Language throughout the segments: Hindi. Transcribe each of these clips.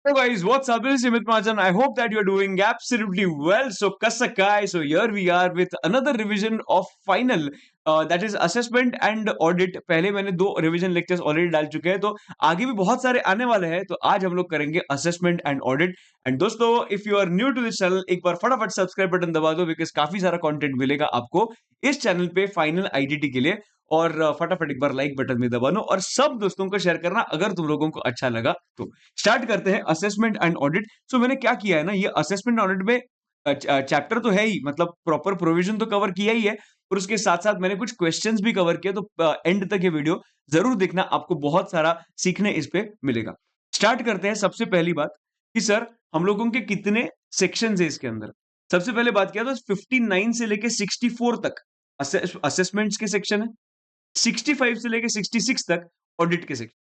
Hey guys, what's up? This is Simit Majan. I hope that you're doing absolutely well. So, Kasakai. So, here we are with another revision of final. That is assessment and audit. पहले मैंने 2 रिवीजन लेक्चर्स ऑलरेडी डाल चुके हैं, तो आगे भी बहुत सारे आने वाले हैं. तो आज हम लोग करेंगे असेसमेंट एंड ऑडिट. एंड दोस्तों, if you are new to this channel, एक बार फटाफट सब्सक्राइब बटन दबा दो, बिकॉज काफी सारा कंटेंट मिलेगा आपको इस चैनल पे फाइनल आईडीटी के लिए. और फटाफट एक बार लाइक बटन में दबा लो और सब दोस्तों को शेयर करना अगर तुम लोगों को अच्छा लगा तो. स्टार्ट करते हैं असेसमेंट एंड ऑडिट. सो मैंने क्या किया है ना, ये असेसमेंट ऑडिट में चैप्टर तो है ही, मतलब प्रॉपर प्रोविजन तो कवर किया ही है, और उसके साथ साथ मैंने कुछ क्वेश्चंस भी कवर किए. तो एंड तक ये वीडियो जरूर देखना, आपको बहुत सारा सीखने इस पे मिलेगा. स्टार्ट करते हैं. सबसे पहली बात कि सर हम लोगों के कितने सेक्शन है इसके अंदर. सबसे पहले बात किया तो 59 से लेके 64 तक असेसमेंट्स के सेक्शन है. 65 से लेके 66 तक ऑडिट के सेक्शन.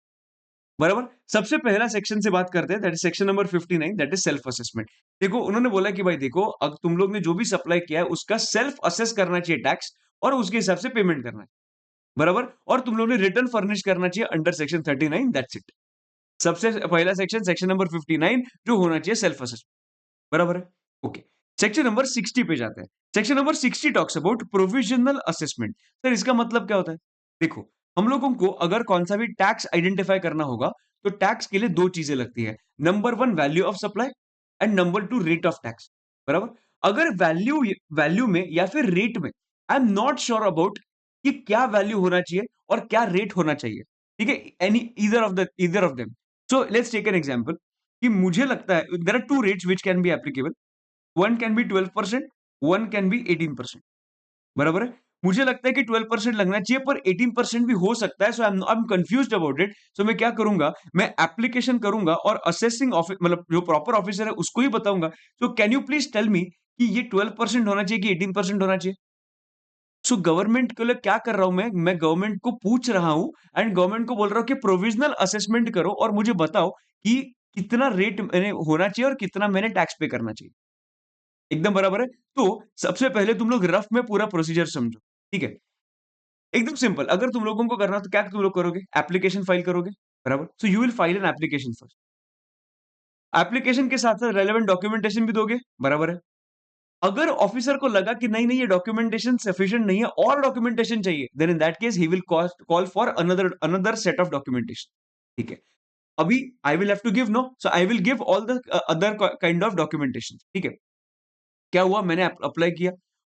बराबर. सबसे पहला सेक्शन से बात करते हैं, that is section number 59, that is self assessment. देखो, उन्होंने बोला कि भाई देखो, अब तुम लोग ने जो भी सप्लाई किया है उसका सेल्फ असेस करना चाहिए टैक्स, और उसके हिसाब से पेमेंट करना है. बराबर. और तुम लोग ने रिटर्न फर्निश करना चाहिए अंडर सेक्शन 39, दैट्स इट. सबसे पहला सेक्शन, सेक्शन नंबर 59, जो होना चाहिए सेल्फ असेसमेंट. बराबर है. ओके. सेक्शन नंबर 60 पे जाते हैं. Section number 60 talks about provisional assessment. Sir इसका मतलब क्या होता है? देखो, हम लोगों को अगर कौन सा भी टैक्स आइडेंटिफाई करना होगा तो टैक्स के लिए 2 चीजें लगती है. Number 1 value of supply and number 2 rate of tax. बराबर. अगर वैल्यू में या फिर रेट में I am not sure about कि क्या वैल्यू होना चाहिए और क्या रेट होना चाहिए, ठीक है, any either of them. So let's take an example कि मुझे लगता है there are 2 rates which can be applicable. One can be 12%, one can be 18%. बराबर है. मुझे लगता है कि 12% लगना चाहिए, पर 18% भी हो सकता है. So I am confused about it. So मैं क्या करूंगा, मैं एप्लीकेशन करूंगा और असेसिंग ऑफिस, मतलब जो प्रॉपर ऑफिसर है उसको ही बताऊंगा. So can you please tell me कि ये 12% होना चाहिए कि 18% होना चाहिए. सो गवर्नमेंट के लिए क्या कर रहा हूं मैं गवर्नमेंट को पूछ रहा हूं एंड गवर्नमेंट को बोल रहा हूं कि प्रोविजनल असेसमेंट करो और मुझे बताओ कि कितना रेट मैंने होना चाहिए और कितना मैंने टैक्स पे करना चाहिए. एकदम बराबर है. तो सबसे पहले तुम लोग रफ में पूरा प्रोसीजर समझो. ठीक है. एकदम सिंपल. अगर तुम लोगों को करना तो क्या तुम लोग करोगे, एप्लीकेशन फाइल करोगे. बराबर. So you will file an application first. Application के साथ साथ रेलेवेंट डॉक्यूमेंटेशन भी दोगे. बराबर है. अगर ऑफिसर को लगा कि नहीं नहीं ये डॉक्यूमेंटेशन सफिशिएंट नहीं है और डॉक्यूमेंटेशन चाहिए, then in that case he will call for another another set of documentation. ठीक है. अभी I will have to give, no, so I will give all the other kind of documentation. ठीक है. क्या हुआ, मैंने अप्लाई किया,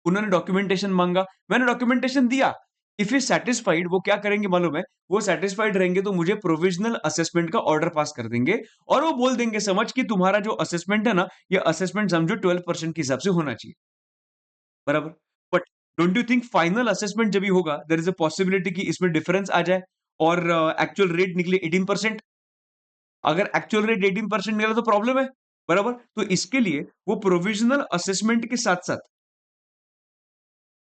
उन्होंने डॉक्यूमेंटेशन मांगा, मैंने डॉक्यूमेंटेशन दिया. इफ यू सेटिस्फाइड, वो क्या करेंगे मालूम है, वो सेटिस्फाइड रहेंगे तो मुझे प्रोविजनल असेसमेंट का ऑर्डर पास कर देंगे, और वो बोल देंगे समझ कि तुम्हारा जो असेसमेंट है ना, ये असेसमेंट समझो 12% के हिसाब से होना चाहिए. बराबर. But don't you think final assessment जब भी होगा, देयर इज अ पॉसिबिलिटी कि इसमें डिफरेंस आ जाए और एक्चुअल रेट निकले 18%. अगर एक्चुअल रेट 18% निकला तो प्रॉब्लम है. बराबर. तो इसके लिए वो प्रोविजनल असेसमेंट के साथ साथ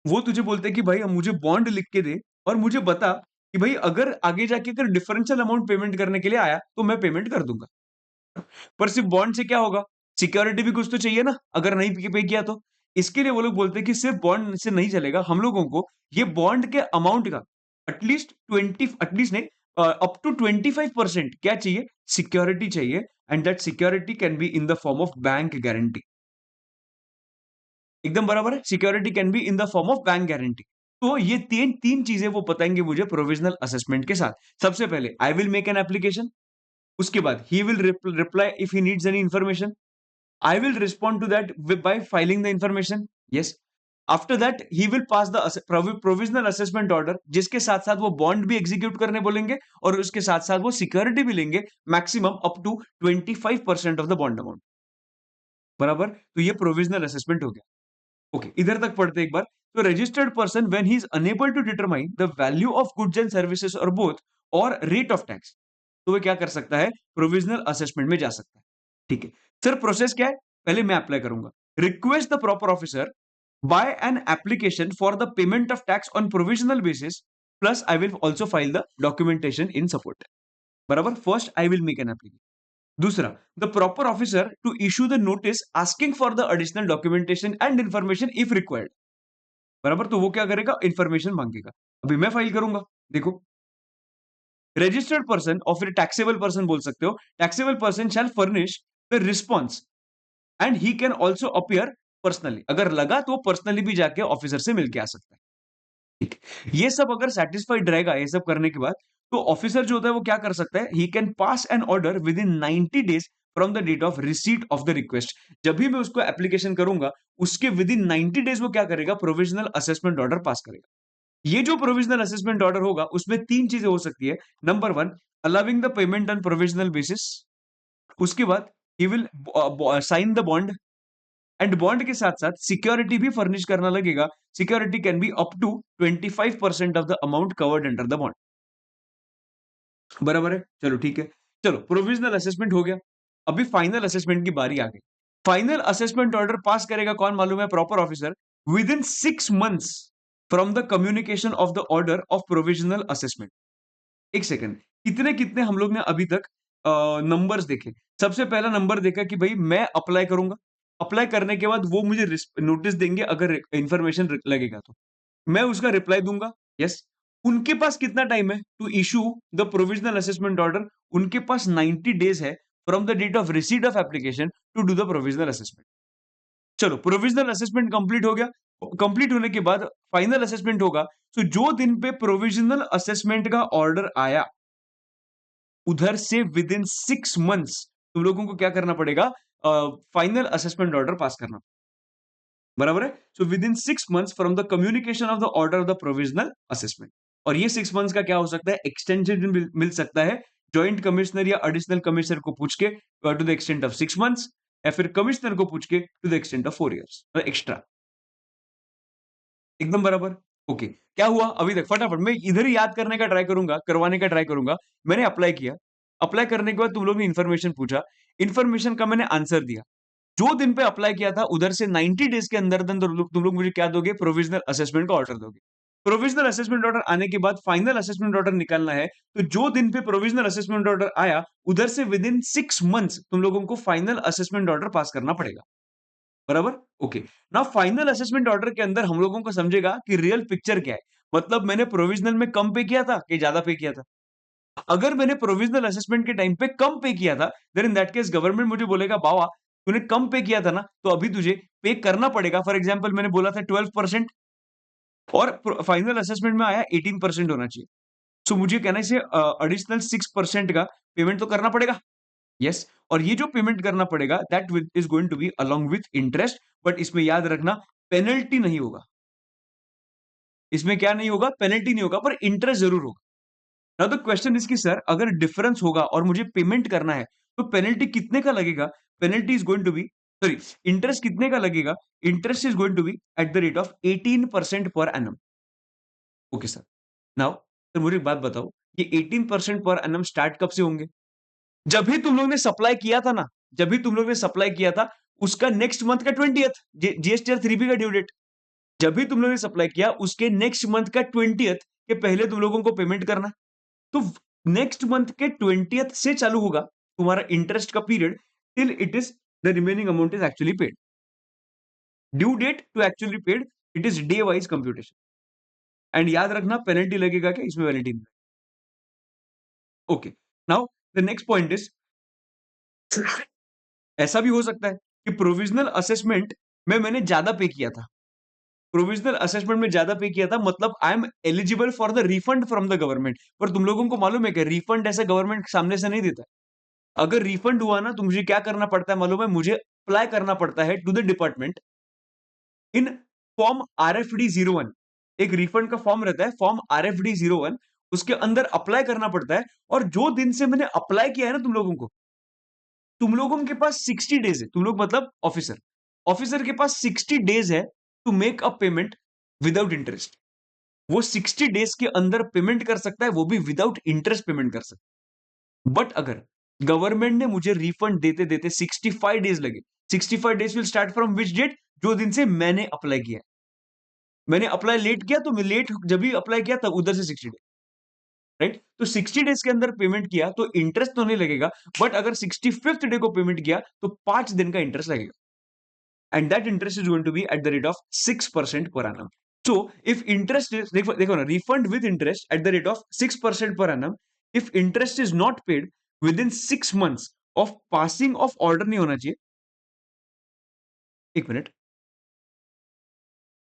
वो तुझे बोलते हैं कि भाई अब मुझे बॉन्ड लिख के दे और मुझे बता कि भाई अगर आगे जाके अगर डिफरेंशियल अमाउंट पेमेंट करने के लिए आया तो मैं पेमेंट कर दूंगा. पर सिर्फ बॉन्ड से क्या होगा, सिक्योरिटी भी कुछ तो चाहिए ना, अगर नहीं पे किया तो. इसके लिए वो लोग बोलते हैं कि सिर्फ बॉन्ड से नहीं चलेगा, हम लोगों को ये बॉन्ड के अमाउंट का एटलीस्ट 20, एटलीस्ट नहीं, अप टू 25% क्या चाहिए, सिक्योरिटी चाहिए. And that security can be in the form of bank guarantee. एकदम बराबर है. Security can be in the form of bank guarantee. तो ये तीन तीन चीजें वो बताएंगे मुझे प्रोविजनल असेसमेंट के साथ. सबसे पहले I will make an application. उसके बाद he will reply if he needs any information. I will respond to that by filing the information. Yes. After that he will pass the provisional assessment order, जिसके साथ साथ वो बॉन्ड भी एग्जीक्यूट करने बोलेंगे और उसके साथ साथ वो सिक्योरिटी भी लेंगे, maximum up to 25% of the bond amount. बराबर. तो ये प्रोविजनल असेसमेंट हो गया. ओके, इधर तक पढ़ते एक बार. तो registered person when he is unable to determine the value of goods and services और बोथ और रेट ऑफ टैक्स, तो वह क्या कर सकता है, प्रोविजनल असेसमेंट में जा सकता है. ठीक है. सर प्रोसेस क्या है, पहले मैं अप्लाई करूंगा. Request the proper officer by an application for the payment of tax on provisional basis, plus I will also file the documentation in support. बराबर. First I will make an application. दूसरा, the proper officer to issue the notice asking for the additional documentation and information if required. बराबर. तो वो क्या करेगा, इन्फॉर्मेशन मांगेगा. अभी मैं फाइल करूंगा. देखो, रजिस्टर्ड पर्सन और फिर टैक्सेबल पर्सन बोल सकते हो. Taxable person shall furnish the response and he can also appear personally. अगर लगा तो पर्सनली भी जाके ऑफिसर से मिलके आ सकता है। ठीक है। ये सब अगर सेटिस्फाइड रहेगा ये सब करने के बाद, तो ऑफिसर जो होता है वो क्या कर सकता है, he can pass an order within 90 days from the date of receipt of the request. जब भी मैं उसको एप्लीकेशन करूंगा, उसके विद इन 90 डेज वो क्या करेगा, प्रोविजनल असेसमेंट ऑर्डर पास करेगा। ये जो प्रोविजनल असेसमेंट ऑर्डर होगा उसमें तीन चीजें हो सकती है। Number one, allowing the payment on provisional basis. उसके बाद he will sign the bond, and bond के साथ साथ सिक्योरिटी भी फर्निश करना लगेगा। Security can be up to 25% of the amount covered under the bond. बराबर है, चलो ठीक है। चलो प्रोविजनल असेसमेंट हो गया, अभी फाइनल असेसमेंट की बारी आ गई। फाइनल असेसमेंट ऑर्डर पास करेगा कौन मालूम है, proper officer, with in 6 months from the communication of the order of provisional assessment. एक सेकंड, कितने कितने हम लोग ने अभी तक नंबर्स देखे। सबसे पहला नंबर देखा कि भाई मैं अप्लाई करूंगा, अप्लाई करने के बाद वो मुझे नोटिस देंगे अगर इंफॉर्मेशन लगेगा तो मैं उसका रिप्लाई दूंगा, यस। उनके पास कितना टाइम है to issue the provisional assessment order, उनके पास 90 डेज है from the date of receipt of application to do the provisional assessment. चलो प्रोविजनल असेसमेंट कंप्लीट हो गया, कंप्लीट होने के बाद फाइनल असेसमेंट होगा। तो जो दिन पे प्रोविजनल असेसमेंट का ऑर्डर आया, उधर से विद इन 6 मंथ्स तुम लोगों को क्या करना पड़ेगा, फाइनल असेसमेंट ऑर्डर पास करना। बराबर है। So with in 6 months from the communication of the order of the provisional assessment. और ये 6 मंथ्स का क्या हो सकता है, एक्सटेंशन मिल सकता है जॉइंट कमिश्नर या एडिशनल कमिश्नर को पूछ के to the extent of 6 months, या फिर कमिश्नर को पूछ के to the extent of 4 years extra. एकदम बराबर। ओके, क्या हुआ अभी तक, फटाफट मैं इधर ही याद करने का ट्राई करूंगा, करवाने का ट्राई करूंगा। मैंने अप्लाई किया, अप्लाई करने के बाद तुम लोग ने इन्फॉर्मेशन पूछा, इन्फॉर्मेशन का मैंने आंसर दिया। जो दिन पे अप्लाई किया था उधर से 90 डेज के अंदर तुम लोग मुझे क्या दोगे, प्रोविजनल असेसमेंट का ऑर्डर दोगे। प्रोविजनल असेसमेंट ऑर्डर आने के बाद फाइनल असेसमेंट ऑर्डर निकालना है। तो जो दिन पे प्रोविजनल असेसमेंट ऑर्डर आया, उधर से विद इन 6 मंथ्स तुम लोगों को फाइनल असेसमेंट ऑर्डर पास करना पड़ेगा। बराबर। Okay, now final assessment order के अंदर हम लोगों को समझेगा कि रियल पिक्चर क्या है। मतलब मैंने प्रोविजनल में कम पे किया था कि ज्यादा पे किया था। अगर मैंने प्रोविजनल असेसमेंट के टाइम पे कम पे किया था, then in that case government मुझे बोलेगा बाबा तूने कम पे किया था ना, तो अभी तुझे पे करना पड़ेगा। फॉर एग्जाम्पल मैंने बोला था 12% और फाइनल असेसमेंट में आया 18% होना चाहिए। सो मुझे कहना है एडिशनल 6% का पेमेंट तो करना पड़ेगा। यस, और ये जो पेमेंट करना पड़ेगा that is going to be along with interest. But इसमें याद रखना, पेनल्टी नहीं होगा। इसमें क्या नहीं होगा, पेनल्टी नहीं होगा, पर इंटरेस्ट जरूर होगा। नाउ द क्वेश्चन इज कि सर अगर डिफरेंस होगा और मुझे पेमेंट करना है, तो पेनल्टी कितने का लगेगा। Penalty is going to be, sorry, interest कितने का लगेगा। Interest is going to be at the rate of 18% per annum. Okay sir. Now sir मुझे एक बात बताओ, ये 18% पर एनम स्टार्ट कब से होंगे। जब भी तुम लोग ने सप्लाई किया था ना, जब भी तुम लोग ने सप्लाई किया था, उसका नेक्स्ट मंथ का 20th जीएसटीआर 3B का ड्यू डेट। जब भी तुम लोगों ने सप्लाई किया उसके नेक्स्ट मंथ का 20th के पहले तुम लोगों को पेमेंट करना। तो नेक्स्ट मंथ के 20th से चालू होगा तुम्हारा इंटरेस्ट का period, till it is the remaining amount is actually paid. Due date to actually paid, it is day wise computation. And याद रखना पेनल्टी लगेगा क्या, इसमें पेनल्टी नहीं। Okay, now the next point is, ऐसा भी हो सकता है कि प्रोविजनल असेसमेंट में मैंने ज्यादा पे किया था। प्रोविजनल असेसमेंट में ज्यादा पे किया था, मतलब I am eligible for the refund from the government. पर तुम लोगों को मालूम है कि रिफंड ऐसा गवर्नमेंट सामने से नहीं देता। अगर रिफंड हुआ ना, तो मुझे क्या करना पड़ता है मालूम है, मुझे अप्लाई करना पड़ता है to the department in form RFD 01। एक रिफंड का फॉर्म रहता है, फॉर्म RFD 01, उसके अंदर अप्लाई करना पड़ता है। और जो दिन से मैंने अप्लाई किया है ना, तुम लोगों के पास 60 डेज है, तुम लोग मतलब ऑफिसर, ऑफिसर के पास 60 डेज है to make a payment without interest. वो 60 डेज के अंदर पेमेंट कर सकता है, वो भी विदाउट इंटरेस्ट पेमेंट कर सकता है। बट अगर गवर्नमेंट ने मुझे रिफंड देते देते 65 डेज लगे, 65 days will start from which date, जो दिन से मैंने अप्लाई किया। मैंने अप्लाई लेट किया, तो मैं लेट जब भी अप्लाई किया तब उधर से 60 डेज, राइट। तो 60 डेज के अंदर पेमेंट किया तो इंटरेस्ट तो नहीं लगेगा। बट अगर 65th डे को पेमेंट किया तो 5 दिन का इंटरेस्ट लगेगा। And that interest is going to be at the rate of 6% per annum. So if interest is, देखो ना, refund with interest at the rate of 6% per annum, if interest is not paid within 6 months, of passing of order नहीं होना चाहिए। एक मिनट,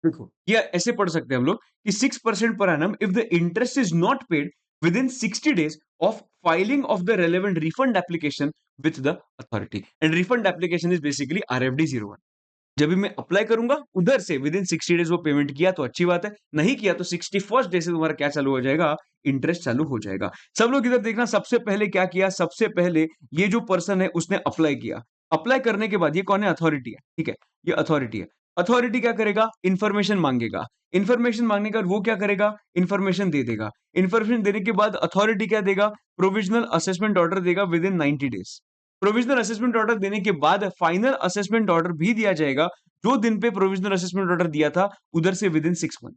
देखो ये ऐसे पढ़ सकते हैं हम लोग कि 6% per annum if the interest is not paid with in 60 days of filing of the relevant refund application with the authority, and refund application is basically RFD 01। जब भी मैं अप्लाई करूंगा उधर से विद इन 60 days वो पेमेंट किया तो अच्छी बात है, नहीं किया तो 61st डे से तुम्हारा क्या चालू हो जाएगा, इंटरेस्ट चालू हो जाएगा। सब लोग इधर देखना, सबसे पहले क्या किया, सबसे पहले ये जो पर्सन है उसने अप्लाई किया। अप्लाई करने के बाद ये कौन है, अथॉरिटी है, ठीक है, ये अथॉरिटी है। अथॉरिटी क्या करेगा, इंफॉर्मेशन मांगेगा। इंफॉर्मेशन मांगने का वो क्या करेगा, इंफॉर्मेशन दे देगा। इंफॉर्मेशन देने के बाद अथॉरिटी क्या देगा, प्रोविजनल असेसमेंट ऑर्डर देगा with in 90 days। Provisional assessment order देने के बाद फाइनल असेसमेंट ऑर्डर भी दिया जाएगा, जो दिन पे प्रोविजनल असेसमेंट ऑर्डर दिया था उधर से विद इन 6 मंथ।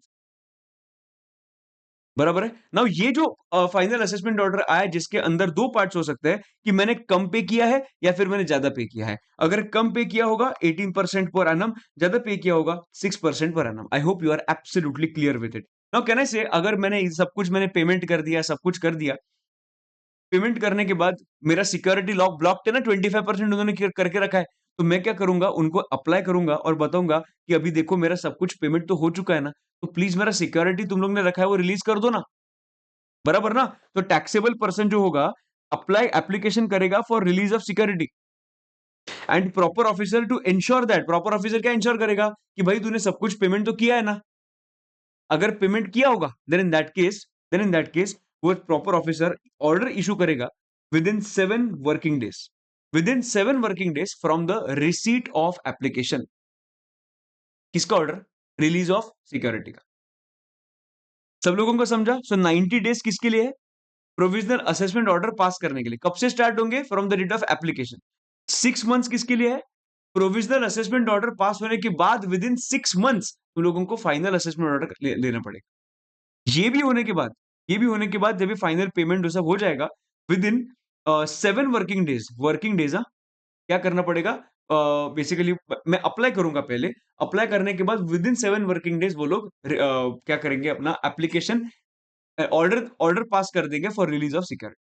बराबर है ना। ये जो फाइनल असेसमेंट ऑर्डर आया जिसके अंदर दो पार्ट्स हो सकते हैं कि मैंने कम पे किया है या फिर मैंने ज्यादा पे किया है। अगर कम पे किया होगा 18% पर एनम, ज्यादा पे किया होगा 6% per annum. I hope you are absolutely clear with it. Now can I say, अगर मैंने सब कुछ मैंने पेमेंट कर दिया, सब कुछ कर दिया, पेमेंट करने के बाद मेरा सिक्योरिटी लॉक ब्लॉक है ना, 25% उन्होंने करके रखा है, तो मैं क्या करूंगा, उनको अप्लाई करूंगा और बताऊंगा कि अभी देखो मेरा सब कुछ पेमेंट तो हो चुका है ना, तो प्लीज मेरा सिक्योरिटी तुम लोग ने रखा है वो रिलीज कर दो ना। बराबर ना। तो टैक्सेबल पर्सन जो होगा अप्लाई एप्लीकेशन करेगा for release of security, and proper officer to ensure that, proper officer क्या इंश्योर करेगा कि भाई तूने सब कुछ पेमेंट तो किया है ना। अगर पेमेंट किया होगा देन इन दैट केस वो प्रॉपर ऑफिसर ऑर्डर इशू करेगा with in 7 working days, with in 7 working days from the receipt of application. किसका ऑर्डर, रिलीज ऑफ सिक्योरिटी का। सब लोगों को समझा। सो 90 डेज किसके लिए है, प्रोविजनल असेसमेंट ऑर्डर पास करने के लिए। कब से स्टार्ट होंगे, from the date of application. 6 months किसके लिए है, प्रोविजनल असेसमेंट ऑर्डर पास होने के बाद विद इन 6 मंथ्स तुम लोगों को फाइनल असेसमेंट ऑर्डर लेना पड़ेगा। ये भी होने के बाद, ये भी होने के बाद जब ये फाइनल पेमेंट सब हो जाएगा with in 7 working days, working days, क्या करना पड़ेगा, बेसिकली मैं अप्लाई करूंगा पहले। अप्लाई करने के बाद विद इन 7 वर्किंग डेज वो लोग क्या करेंगे, अपना एप्लीकेशन ऑर्डर ऑर्डर पास कर देंगे फॉर रिलीज ऑफ सिक्योरिटी।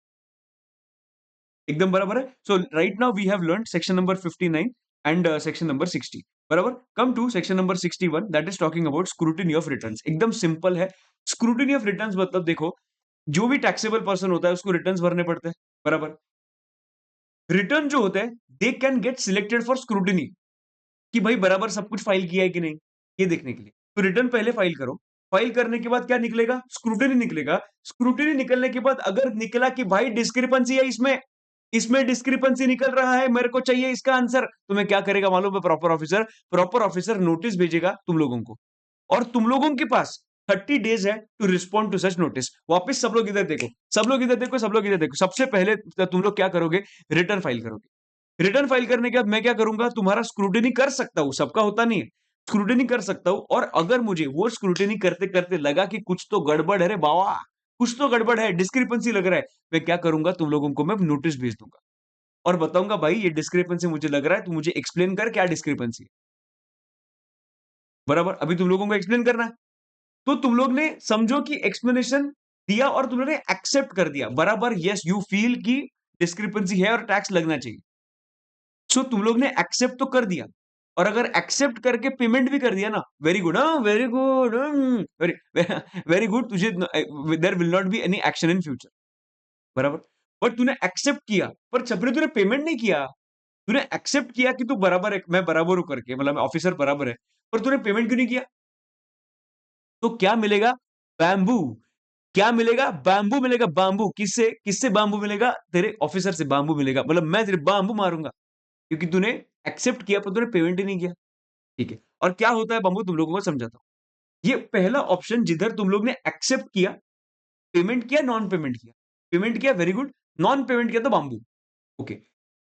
एकदम बराबर है। So right now we have learn section number 59 and section number 60। बराबर। Come to section number 61 that is talking about scrutiny of returns. एकदम सिंपल है। स्क्रूटिनी ऑफ रिटर्न्स मतलब देखो, जो भी टैक्सेबल पर्सन होता है उसको रिटर्न्स भरने पड़ते हैं। बराबर। रिटर्न जो होते हैं they can get selected for scrutiny, कि भाई बराबर सब कुछ फाइल किया है कि नहीं, ये देखने के लिए। तो रिटर्न पहले फाइल करो। फाइल करने के बाद क्या निकलेगा, स्क्रूटिनी निकलेगा। स्क्रूटिनी निकलने के बाद अगर निकला कि भाई डिस्क्रिपेंसी है इसमें, इसमें डिस्क्रिपेंसी निकल रहा है, मेरे को चाहिए इसका आंसर, तो मैं क्या करेगा मालूम है, प्रॉपर ऑफिसर नोटिस भेजेगा तुम लोगों को, और तुम लोगों के पास 30 डेज है to respond to such notice. वापस सब लोग इधर देखो, सब लोग इधर देखो, सब लोग इधर देखो। सबसे पहले तुम लोग क्या करोगे, रिटर्न फाइल करोगे। रिटर्न फाइल करने के बाद मैं क्या करूंगा, तुम्हारा स्क्रूटिनी कर सकता हूं, सबका होता नहीं है, स्क्रूटिनी कर सकता हूं। और अगर मुझे वो स्क्रूटिनी करते करते लगा कि कुछ तो गड़बड़ है रे बाबा, कुछ तो गड़बड़ है, डिस्क्रिपेंसी लग रहा है, मैं क्या करूंगा, तुम लोगों को मैं नोटिस भेज दूंगा और बताऊंगा भाई ये डिस्क्रिपेंसी मुझे लग रहा है, तू मुझे एक्सप्लेन कर क्या डिस्क्रिपेंसी है। बराबर। अभी तुम लोगों को एक्सप्लेन करना है, तो तुम लोग ने समझो कि एक्सप्लेनेशन दिया और तुम लोग ने एक्सेप्ट कर दिया। बराबर, यस यू फील की डिस्क्रिपेंसी है और टैक्स लगना चाहिए। सो तुम लोग ने एक्सेप्ट तो कर दिया, और अगर एक्सेप्ट करके पेमेंट भी कर दिया ना, वेरी गुड, हाँ very good, very very good, तुझे there will not be any action in future. बराबर। बट तूने एक्सेप्ट किया, पर छपरी तूने पेमेंट नहीं किया। तूने एक्सेप्ट किया कि तू बराबर है, मैं बराबर हूं करके, मतलब ऑफिसर बराबर है, पर तूने पेमेंट क्यों नहीं किया। तो क्या मिलेगा, बैम्बू। क्या मिलेगा, बैम्बू मिलेगा, बैम्बू। किससे, किससे बैम्बू मिलेगा, तेरे ऑफिसर से बैम्बू मिलेगा, मतलब मैं तेरे बैम्बू मारूंगा, क्योंकि तूने एक्सेप्ट किया पर तूने पेमेंट ही नहीं किया। ठीक है। और क्या होता है बंबू, तुम लोगों को समझाता हूं। ये पहला ऑप्शन जिधर तुम लोग ने एक्सेप्ट किया, पेमेंट किया, नॉन पेमेंट किया, पेमेंट किया, वेरी गुड, नॉन पेमेंट किया तो बंबू। ओके।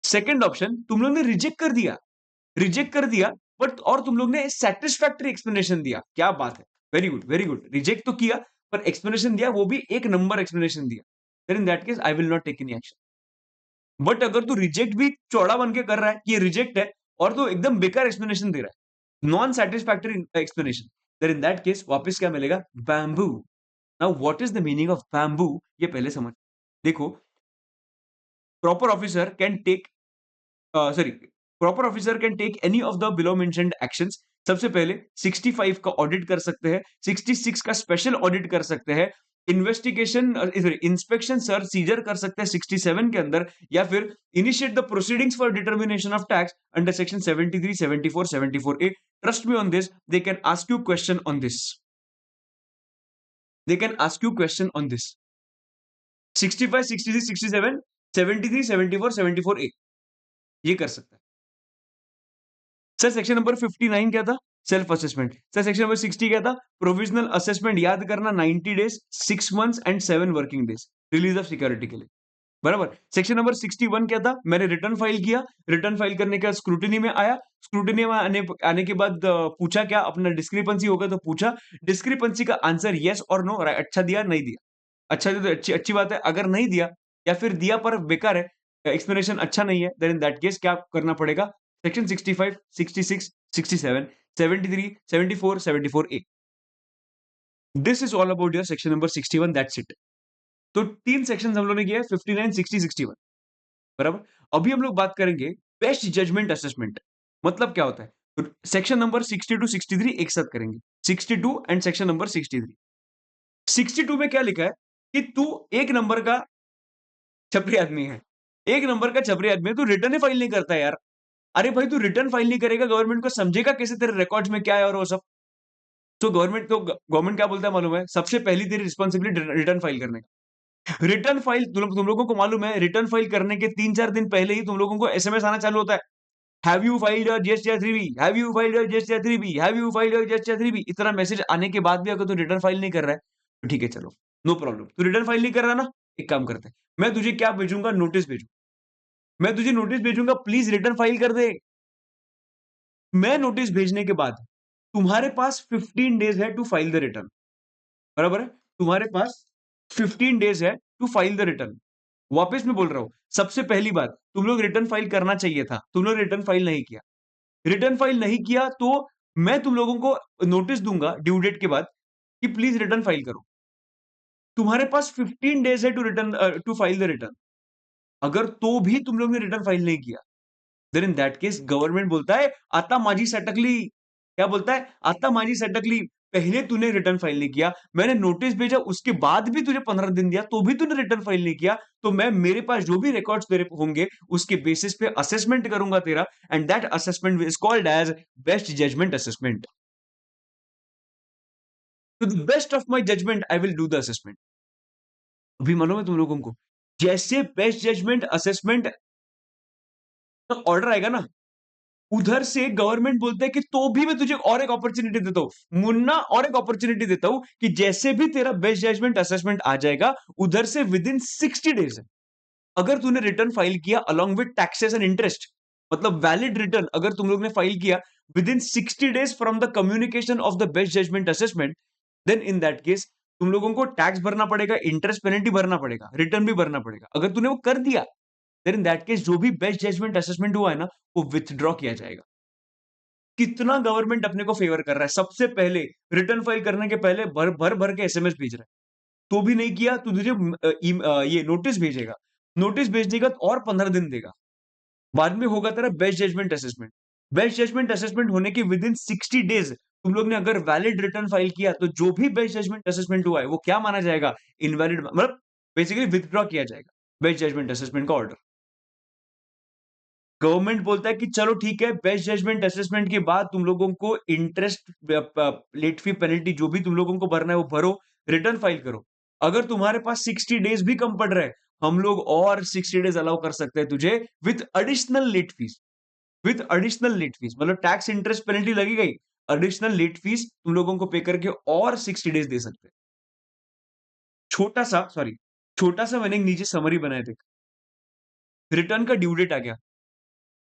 सेकंड ऑप्शन, तुम लोग ने रिजेक्ट कर दिया, रिजेक्ट कर दिया, बट और तुम लोग ने सेटिस्फैक्टरी एक्सप्लेनेशन दिया, क्या बात है, very good very good. Reject तो किया पर एक्सप्लेनेशन दिया, वो भी एक नंबर एक्सप्लेनेशन दिया, then in that case I will not take any action. But अगर तू रिजेक्ट भी चौड़ा बन के कर रहा है कि ये रिजेक्ट है, और तो एकदम बेकार एक्सप्लेनेशन दे रहा है, non satisfactory explanation, then in that case वापस क्या मिलेगा, bamboo. Now what is the meaning of bamboo, ये पहले समझ। देखो, proper officer can take sorry proper officer can take any of the below mentioned actions. सबसे पहले 65 का ऑडिट कर सकते हैं, 66 का स्पेशल ऑडिट कर सकते हैं, इन्वेस्टिगेशन इंस्पेक्शन सर सीजर कर सकते हैं 67 के अंदर, या फिर initiate the proceedings for determination of tax under section 73, 74, 74 A. Trust me on this, they can ask you question on this, they can ask you question on this. 65, 66, 67, 73, 74, 74 ए, ये कर सकता है। सर सेक्शन नंबर 59 क्या था? Self assessment. Sir section number 60 क्या था? प्रोविजनल असेसमेंट याद करना, 90 days, 6 months and 7 working days release of security के लिए। बराबर। सेक्शन नंबर 61 क्या था? मैंने रिटर्न फाइल किया, रिटर्न फाइल करने के बाद स्क्रूटिनी में आया, स्क्रूटिनी में आने के बाद पूछा क्या अपना डिस्क्रिपेंसी होगा तो पूछा, डिस्क्रिपेंसी का आंसर यस और नो, अच्छा दिया नहीं दिया, अच्छा दिया तो अच्छी अच्छी बात है, अगर नहीं दिया या फिर दिया पर बेकार है, एक्सप्लेनेशन अच्छा नहीं है, देन इन दैट केस क्या करना पड़ेगा? Section 65, 66, 67, 73, 74, 74 A. This is all about your section number 61, that's it. तो 3 सेक्शंस हम लोगों ने किया है, 59, 60, 61। बराबर। अभी हम लोग बात करेंगे बेस्ट जजमेंट असेसमेंट, मतलब क्या होता है। सेक्शन नंबर 60 टू 63 एक साथ करेंगे, 62 एंड सेक्शन नंबर 63। 62 में क्या लिखा है कि तू एक नंबर का छपरी आदमी है, एक नंबर का छपरी आदमी है, तू रिटर्न ही फाइल नहीं करता यार। अरे भाई, तू रिटर्न फाइल नहीं करेगा, गवर्नमेंट को समझेगा कैसे तेरे रिकॉर्ड्स में क्या है और वो सब। तो गवर्नमेंट क्या बोलता है मालूम है? सबसे पहली तेरी रिस्पॉन्सिबिलिटी रिटर्न फाइल करने का। रिटर्न फाइल तुम लोगों को मालूम है, रिटर्न फाइल करने के 3-4 दिन पहले ही तुम लोगों को एसएमएस आना चालू होता है। Have you filed your GST 3B? Have you filed your GST 3B? Have you filed your GST 3B? इतना मैसेज आने के बाद भी अगर तू रिटर्न फाइल नहीं कर रहा है तो ठीक है, चलो, नो प्रॉब्लम। तू रिटर्न फाइल नहीं कर रहा ना, एक काम करते हैं, मैं तुझे क्या भेजूंगा, नोटिस भेजूंगा। मैं तुझे नोटिस भेजूंगा, प्लीज रिटर्न फाइल कर दे। मैं नोटिस भेजने के बाद तुम्हारे पास 15 डेज है टू फाइल द रिटर्न। बराबर है, तुम्हारे पास 15 डेज है टू फाइल द रिटर्न। वापस मैं बोल रहा हूं, सबसे पहली बात, तुम लोग रिटर्न फाइल करना चाहिए था, तुम लोग रिटर्न फाइल नहीं किया। रिटर्न फाइल नहीं किया तो मैं तुम लोगों को नोटिस दूंगा ड्यू डेट के बाद कि प्लीज रिटर्न फाइल करो। तुम्हारे पास 15 डेज है टू फाइल द रिटर्न। अगर तो भी तुम लोग ने रिटर्न फाइल नहीं किया, then in that case government बोलता है आता माझी सटकली। क्या बोलता है? आता माझी सटकली। पहले तूने रिटर्न फाइल नहीं किया, मैंने नोटिस भेजा, उसके बाद भी तुझे 15 दिन दिया तो भी तूने रिटर्न फाइल नहीं किया, तो मैं मेरे पास जो भी रिकॉर्ड्स तेरे होंगे उसके बेसिस पे असेसमेंट करूंगा तेरा, and that assessment is called as best judgement assessment. To the best of my judgement I will do the assessment. अभी मालूम है तुम लोगों को, जैसे बेस्ट जजमेंट असेसमेंट का ऑर्डर आएगा ना, उधर से गवर्नमेंट बोलता है कि तो भी मैं तुझे और एक अपॉर्चुनिटी देता हूं मुन्ना, और एक अपॉर्चुनिटी देता हूं कि जैसे भी तेरा बेस्ट जजमेंट असेसमेंट आ जाएगा, उधर से विद इन 60 डेज है, अगर तूने रिटर्न फाइल किया along with taxes and interest, मतलब वैलिड रिटर्न अगर तुम लोग ने फाइल किया within 60 days from the communication of the best judgement assessment, then in that case तुम लोगों को टैक्स भरना पड़ेगा, इंटरेस्ट पेनल्टी भरना पड़ेगा, रिटर्न भी भरना पड़ेगा। अगर तूने वो कर दिया, देन इन दैट केस जो भी बेस्ट जजमेंट असेसमेंट हुआ है ना, वो विथड्रॉ किया जाएगा। कितना गवर्नमेंट अपने को फेवर कर रहा है। सबसे पहले रिटर्न फाइल करने के पहले भर भर भर के एसएमएस भेज रहा है, तो भी नहीं किया तो तुझे ये नोटिस भेजेगा, नोटिस भेजने का और 15 दिन देगा, बाद में होगा तेरा best judgement assessment. Best judgement assessment होने के विद इन 60 डेज तुम लोग ने अगर वैलिड रिटर्न फाइल किया, तो जो भी बेस्ट जजमेंट असेसमेंट हुआ है वो क्या माना जाएगा? इनवैलिड, मतलब बेसिकली विथड्रॉ किया जाएगा बेस्ट जजमेंट असेसमेंट का ऑर्डर। गवर्नमेंट बोलता है कि चलो ठीक है, बेस्ट जजमेंट असेसमेंट के बाद तुम लोगों को इंटरेस्ट, लेट फी, पेनल्टी जो भी तुम लोगों को भरना है वो भरो, रिटर्न फाइल करो। अगर तुम्हारे पास 60 डेज भी कम पड़ रहा है, हम लोग और 60 डेज अलाउ कर सकते हैं तुझे with additional late fees. With additional late fees मतलब टैक्स, इंटरेस्ट, पेनल्टी लगी गई, एडिशनल लेट फीस तुम लोगों को पे करके और 60 डेज दे सकते हैं। छोटा सा मैंने एक नीचे समरी बनाया थे। रिटर्न का ड्यू डेट आ गया,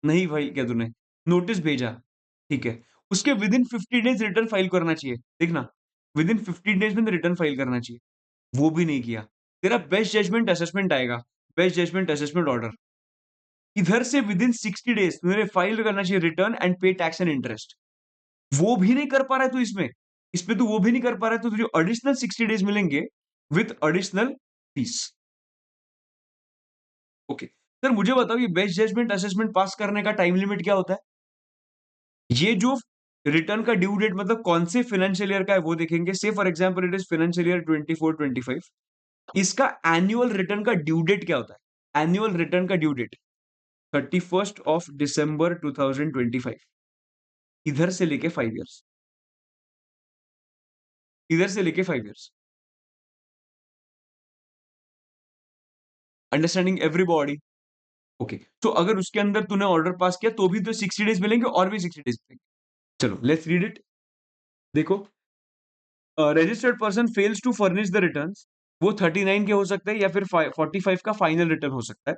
नहीं भाई क्या तूने नोटिस भेजा, ठीक है, उसके with in 50 days return file करना चाहिए। देखना, विद इन 15 डेज में रिटर्न फाइल करना चाहिए, वो भी नहीं किया, तेरा बेस्ट जजमेंट असेसमेंट आएगा, बेस्ट जजमेंट असेसमेंट ऑर्डर, इधर से विद इन 60 डेज तुझे फाइल करना चाहिए रिटर्न एंड पे टैक्स एंड इंटरेस्ट, वो भी नहीं कर पा रहा है तू इसमें तू वो भी नहीं कर पा रहा है, तो तुझे एडिशनल 60 डेज मिलेंगे with additional fees. Okay, sir मुझे बताओ ये बेस्ट जजमेंट असेसमेंट पास करने का टाइम लिमिट क्या होता है? ये जो रिटर्न का ड्यू डेट मतलब कौन से फाइनेंशियल ईयर का है वो देखेंगे। से for example it is financial year 24-25। इसका एनुअल रिटर्न का ड्यू डेट क्या होता है? एनुअल रिटर्न का ड्यू डेट 31 December 2025। इधर से लेके 5 इयर्स, इधर से लेके 5 इयर्स। Understanding everybody? ओके, तो अगर उसके अंदर तूने ऑर्डर पास किया तो भी तो 60 डेज मिलेंगे और भी 60 डेज मिलेंगे। चलो लेट्स रीड इट। देखो, registered person fails to furnish the returns, वो 39 के हो सकते हैं या फिर 45 का फाइनल रिटर्न हो सकता है।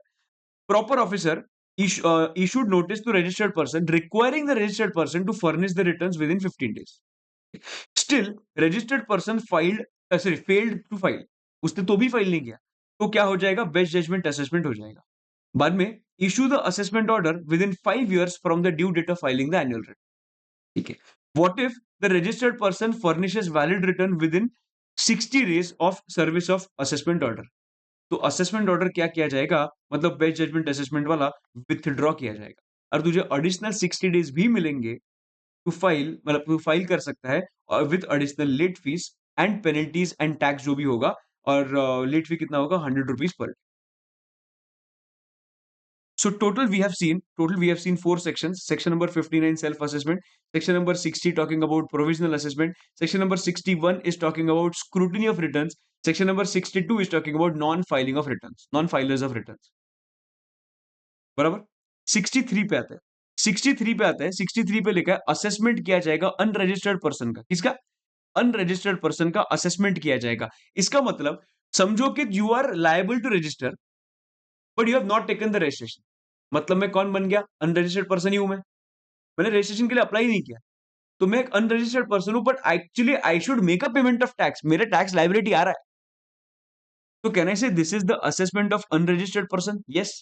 Proper officer issued notice to registered person requiring the registered person to furnish the returns within 15 days. Still, registered person failed to file. उसने तो भी फाइल नहीं किया, तो क्या हो जाएगा? बेस्ट जजमेंट असेसमेंट हो जाएगा। बाद में issue the assessment order within 5 years from the due date of filing the annual return. ठीक है। What if the registered person furnishes valid return within 60 days of service of assessment order? तो असेसमेंट ऑर्डर क्या किया जाएगा? मतलब बेस्ट जजमेंट असेसमेंट वाला विथड्रॉ किया जाएगा और तुझे एडिशनल 60 डेज भी मिलेंगे टू फाइल, मतलब तू फाइल कर सकता है और with additional late fees and penalties and tax जो भी होगा। और लेट फी कितना होगा? 100 rupees per. So total we have seen 4 sections. Section number 59 self-assessment. Section number 60 talking about provisional assessment. Section number 61 is talking about scrutiny of returns. Section number 62 is talking about non-filing of returns, non-filers of returns. बराबर? 63 पे आता है। 63 पे आता है। 63 पे लिखा है असेसमेंट किया जाएगा अनरजिस्टर्ड पर्सन का। किसका? अनरजिस्टर्ड पर्सन का असेसमेंट किया जाएगा। इसका मतलब समझो कि you are liable to register but you have not taken the registration. मतलब मैं कौन बन गया? अनरजिस्टर्ड पर्सन ही हूं मैं। मैंने रजिस्ट्रेशन के लिए अप्लाई नहीं किया, तो मैं एक अनरजिस्टर्ड पर्सन हूं, but actually I should make a payment of tax. मेरे टैक्स लाइबिलिटी आ रहा है, तो कैन आई से this is the assessment of unregistered person? Yes,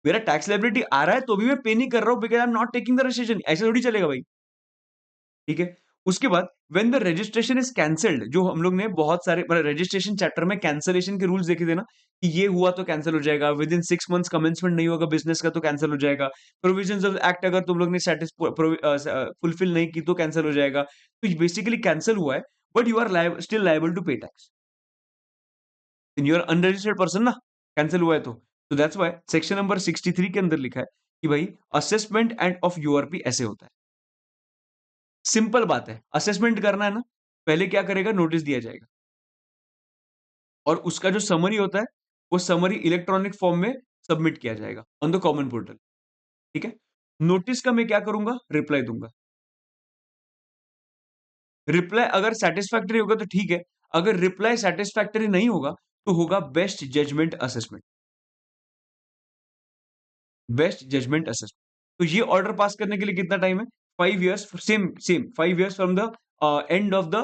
मेरा टैक्स लाइबिलिटी आ रहा है तो भी मैं पे नहीं कर रहा हूं because I am not taking the registration. ऐसे थोड़ी चलेगा भाई। ठीक है। उसके बाद when the registration is cancelled, जो हम लोग ने बहुत सारे मतलब रजिस्ट्रेशन चैप्टर में कैंसलेशन के रूल्स देखे थे ना, कि ये हुआ तो कैंसिल हो जाएगा, विद इन 6 मंथ्स कमेंसमेंट नहीं होगा बिजनेस का तो कैंसिल हो जाएगा, प्रोविजंस ऑफ एक्ट अगर तुम लोग ने फुलफिल नहीं की तो कैंसिल हो जाएगा। तो बेसिकली कैंसिल हुआ है but you are still liable to pay tax in your unregistered person ना, कैंसिल हुआ है तो दैट्स व्हाई सेक्शन नंबर 63 के अंदर लिखा है कि भाई असेसमेंट एंड ऑफ यूआरपी ऐसे होता है। सिंपल बात है, असेसमेंट करना है ना, पहले क्या करेगा? नोटिस दिया जाएगा और उसका जो समरी होता है वो समरी इलेक्ट्रॉनिक फॉर्म में सबमिट किया जाएगा ऑन द कॉमन पोर्टल। ठीक है। नोटिस का मैं क्या करूंगा? रिप्लाई दूंगा। रिप्लाई अगर सेटिस्फैक्टरी होगा तो ठीक है, अगर रिप्लाई सेटिस्फैक्टरी नहीं होगा तो होगा best judgement assessment. Best judgement assessment. तो ये ऑर्डर पास करने के लिए कितना टाइम है? 5 years। Same same 5 years from the end of the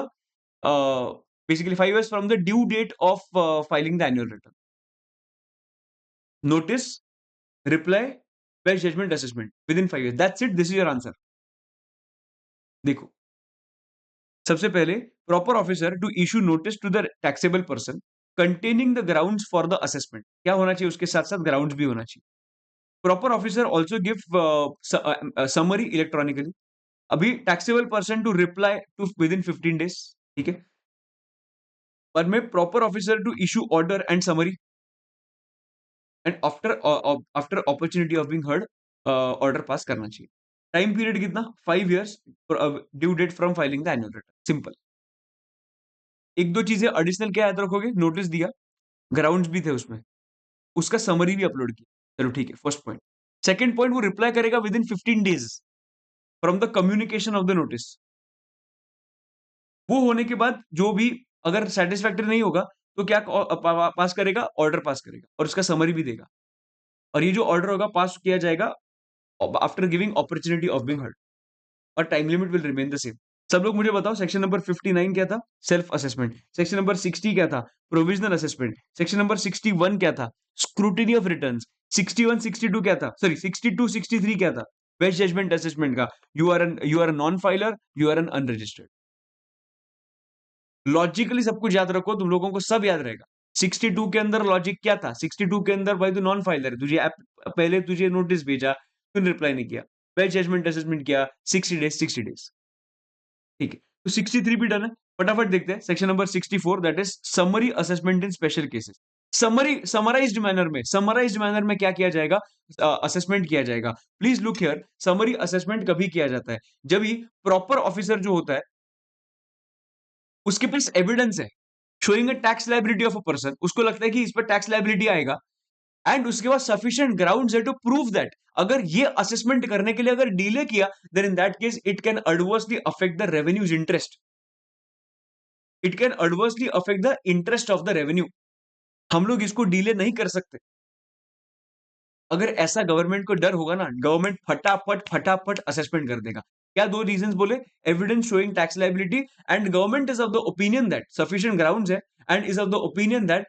basically 5 years from the due date of filing the annual return. Notice, reply, best judgment assessment within 5 years. That's it. This is your answer. देखो, सबसे पहले proper officer to issue notice to the taxable person containing the grounds for the assessment. क्या होना चाहिए? उसके साथ साथ ग्राउंड्स भी होना चाहिए। Proper officer also give summary electronically. अभी taxable person to reply to within 15 days। ठीक है। और मैं proper officer to issue order and summary and after opportunity of being heard order pass करना चाहिए। टाइम पीरियड कितना? 5 years due date from filing the annual return. Simple. एक दो चीजें एडिशनल क्या याद रखोगे? नोटिस दिया, ग्राउंड्स भी थे उसमें, उसका समरी भी अपलोड किया। चलो ठीक है, फर्स्ट पॉइंट। सेकंड पॉइंट, वो रिप्लाई करेगा with in 15 days from the communication of the notice. वो होने के बाद जो भी अगर सेटिस्फैक्टरी नहीं होगा तो क्या पास करेगा? ऑर्डर पास करेगा और उसका समरी भी देगा। और ये जो ऑर्डर होगा पास किया जाएगा after giving opportunity of being heard और time limit will remain the same. सब लोग मुझे बताओ, सेक्शन नंबर 59 क्या था? Self assessment. सेक्शन नंबर 60 क्या था? Provisional assessment. सेक्शन नंबर 61 क्या था? Scrutiny of returns. 61 62 क्या था? सॉरी 62 63 क्या था? बेस्ट जजमेंट असेसमेंट का। You are non filer, you are an unregistered. Logically सब कुछ याद रखो, तुम लोगों को सब याद रहेगा। 62 के अंदर लॉजिक क्या था? 62 के अंदर भाई तू नॉन फाइलर है, तुझे पहले तुझे नोटिस भेजा, तूने रिप्लाई नहीं किया, वेल जजमेंट असेसमेंट किया, 60 डेज 60 डेज, ठीक है। तो 63 भी डन है। फटाफट देखते हैं section number 64, that is summary assessment in special cases. Summarised manner में क्या किया जाएगा? असेसमेंट किया जाएगा। Please look here, summary assessment कभी किया जाता है जब भी प्रॉपर ऑफिसर जो होता है उसके पास एविडेंस है showing a tax liability of a person, उसको लगता है कि इस पर टैक्स लायबिलिटी आएगा, एंड उसके बाद सफिशिएंट ग्राउंड्स है टू प्रूव दैट। अगर ये असेसमेंट करने के लिए अगर डिले किया, then in that case it can adversely affect the revenues interest, it can adversely affect the interest of the revenue. हम लोग इसको डिले नहीं कर सकते। अगर ऐसा गवर्नमेंट को डर होगा ना, गवर्नमेंट फटाफट फटाफट असेसमेंट कर देगा। क्या दो रीजंस बोले? Evidence showing tax liability, and government is of the opinion that sufficient grounds है, and is of the opinion that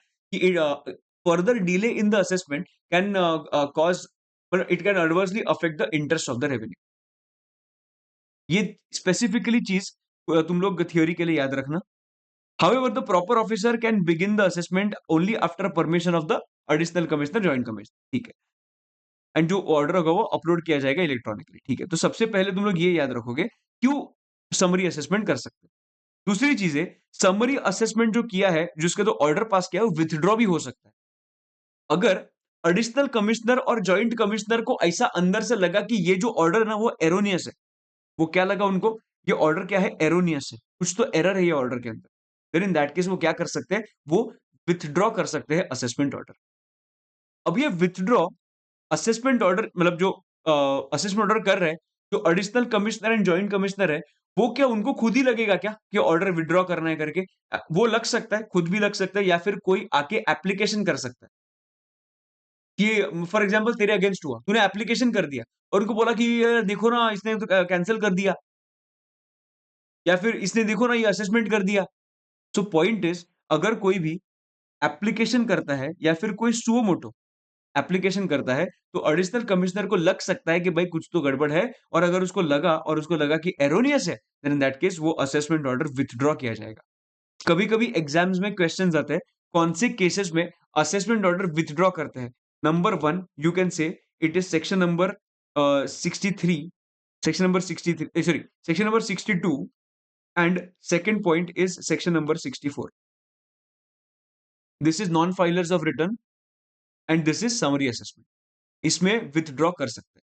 further delay in the assessment can cause, it can adversely affect the interest of the revenue. ये स्पेसिफिकली चीज तुम लोग थियोरी के लिए याद रखना। However the proper officer can begin the assessment only after permission of the additional commissioner, joint commissioner, ठीक है। एंड जो ऑर्डर होगा वो अपलोड किया जाएगा इलेक्ट्रॉनिकली, ठीक है। तो सबसे पहले तुम लोग ये याद रखोगे क्यों समरी असेसमेंट कर सकते हैं। दूसरी चीज है, समरी असेसमेंट जो किया है, जिसका तो ऑर्डर पास किया है, वो विथड्रॉ भी हो सकता है। अगर एडिशनल कमिश्नर और जॉइंट कमिश्नर को ऐसा अंदर से लगा कि ये जो ऑर्डर है ना वो एरोनियस है, वो क्या लगा उनको, ये ऑर्डर क्या है, एरोनियस है, कुछ तो एरर है ये ऑर्डर के अंदर, फिर इन दैट केस वो क्या कर सकते हैं, वो विथड्रॉ कर सकते हैं असेसमेंट ऑर्डर। अब ये विथड्रॉ असेसमेंट ऑर्डर मतलब जो असेसमेंट ऑर्डर कर रहे हैं, जो additional commissioner and joint commissioner है, वो क्या उनको खुद ही लगेगा क्या कि ऑर्डर विथड्रॉ करना है करके? वो लग सकता है, खुद भी लग सकता है, या फिर कोई आके एप्लीकेशन कर सकता है कि फॉर एग्जांपल तेरे अगेंस्ट हुआ, तूने एप्लीकेशन कर दिया और उनको बोला कि ये देखो ना इसने तो कैंसिल कर दिया, या फिर इसने देखो ना ये असेसमेंट कर दिया। सो पॉइंट इज, अगर कोई भी एप्लीकेशन करता है या फिर कोई सुओ मोटो एप्लीकेशन करता है, तो एडिशनल कमिश्नर को लग सकता है कि भाई कुछ तो गड़बड़ है, और अगर उसको लगा कि एरोनियस है, देन इन दैट केस वो असेसमेंट ऑर्डर विथड्रॉ किया जाएगा। कभी-कभी एग्जाम्स में क्वेश्चंस आते हैं, कौन से केसेस में असेसमेंट ऑर्डर विथड्रॉ करते हैं? Number 1 you can say it is section number 63, section number 63, sorry, section number 62, and second point is section number 64। This is non filers of return and this is summary assessment. इसमें विथड्रॉ कर सकते हैं,